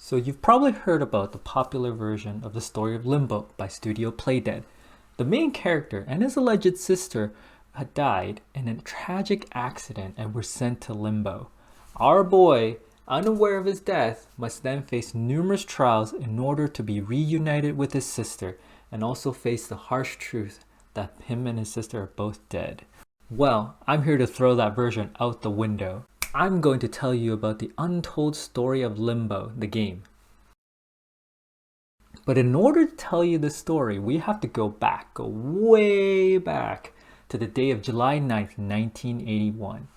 So you've probably heard about the popular version of the story of Limbo by Studio Playdead. The main character and his alleged sister had died in a tragic accident and were sent to Limbo. Our boy, unaware of his death, must then face numerous trials in order to be reunited with his sister and also face the harsh truth that him and his sister are both dead. Well, I'm here to throw that version out the window. I'm going to tell you about the untold story of Limbo, the game. But in order to tell you the story, we have to go way back, to the day of July 9th, 1981.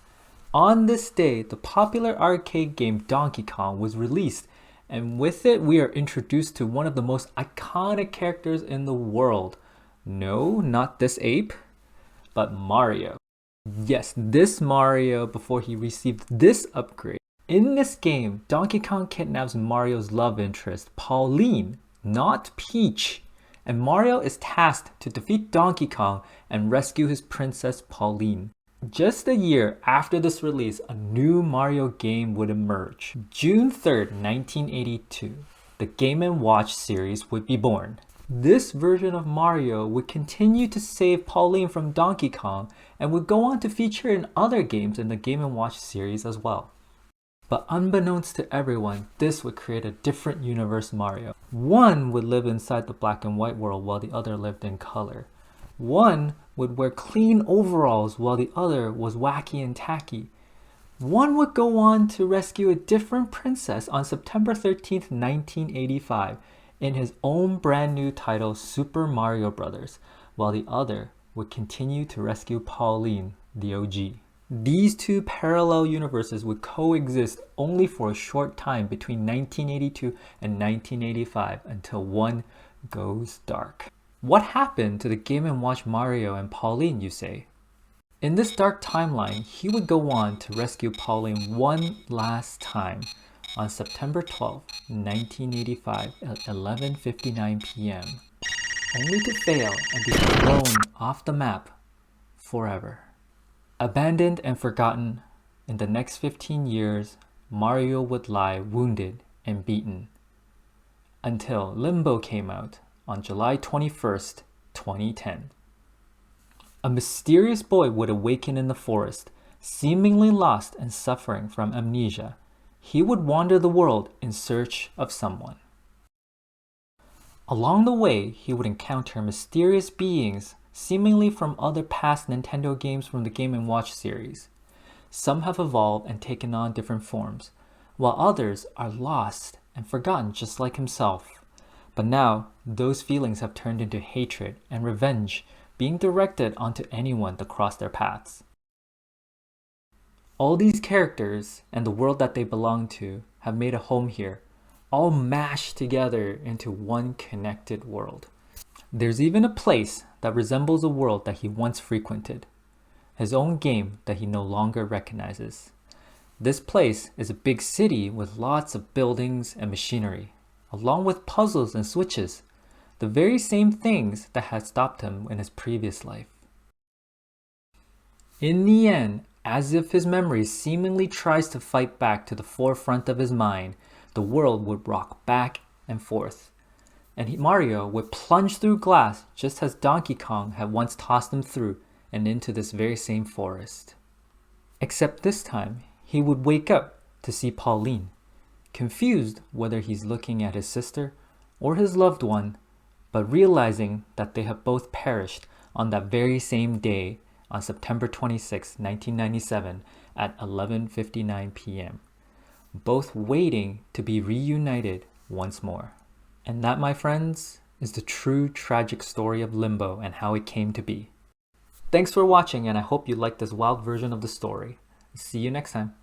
On this day, the popular arcade game Donkey Kong was released, and with it, we are introduced to one of the most iconic characters in the world. No, not this ape, but Mario. Yes, this Mario before he received this upgrade. In this game, Donkey Kong kidnaps Mario's love interest, Pauline, not Peach, and Mario is tasked to defeat Donkey Kong and rescue his princess Pauline. Just a year after this release, a new Mario game would emerge. June 3rd, 1982, the Game & Watch series would be born. This version of Mario would continue to save Pauline from Donkey Kong and would go on to feature in other games in the Game & Watch series as well. But unbeknownst to everyone, this would create a different universe Mario. One would live inside the black and white world while the other lived in color. One would wear clean overalls while the other was wacky and tacky. One would go on to rescue a different princess on September 13th, 1985 in his own brand new title Super Mario Bros., while the other would continue to rescue Pauline, the OG. These two parallel universes would coexist only for a short time between 1982 and 1985 until one goes dark. What happened to the Game & Watch Mario and Pauline, you say? In this dark timeline, he would go on to rescue Pauline one last time on September 12, 1985 at 11:59 p.m. only to fail and be thrown off the map forever. Abandoned and forgotten, in the next 15 years, Mario would lie wounded and beaten until Limbo came out on July 21st, 2010. A mysterious boy would awaken in the forest, seemingly lost and suffering from amnesia. He would wander the world in search of someone. Along the way, he would encounter mysterious beings seemingly from other past Nintendo games from the Game & Watch series. Some have evolved and taken on different forms, while others are lost and forgotten just like himself. But now, those feelings have turned into hatred and revenge, being directed onto anyone that crossed their paths. All these characters and the world that they belong to have made a home here, all mashed together into one connected world. There's even a place that resembles a world that he once frequented, his own game that he no longer recognizes. This place is a big city with lots of buildings and machinery, along with puzzles and switches, the very same things that had stopped him in his previous life. In the end, as if his memory seemingly tries to fight back to the forefront of his mind, the world would rock back and forth, and Mario would plunge through glass just as Donkey Kong had once tossed him through and into this very same forest. Except this time, he would wake up to see Pauline, confused whether he's looking at his sister or his loved one, but realizing that they have both perished on that very same day on September 26, 1997 at 11:59 p.m., both waiting to be reunited once more. And that, my friends, is the true tragic story of Limbo and how it came to be. Thanks for watching, and I hope you liked this wild version of the story. See you next time.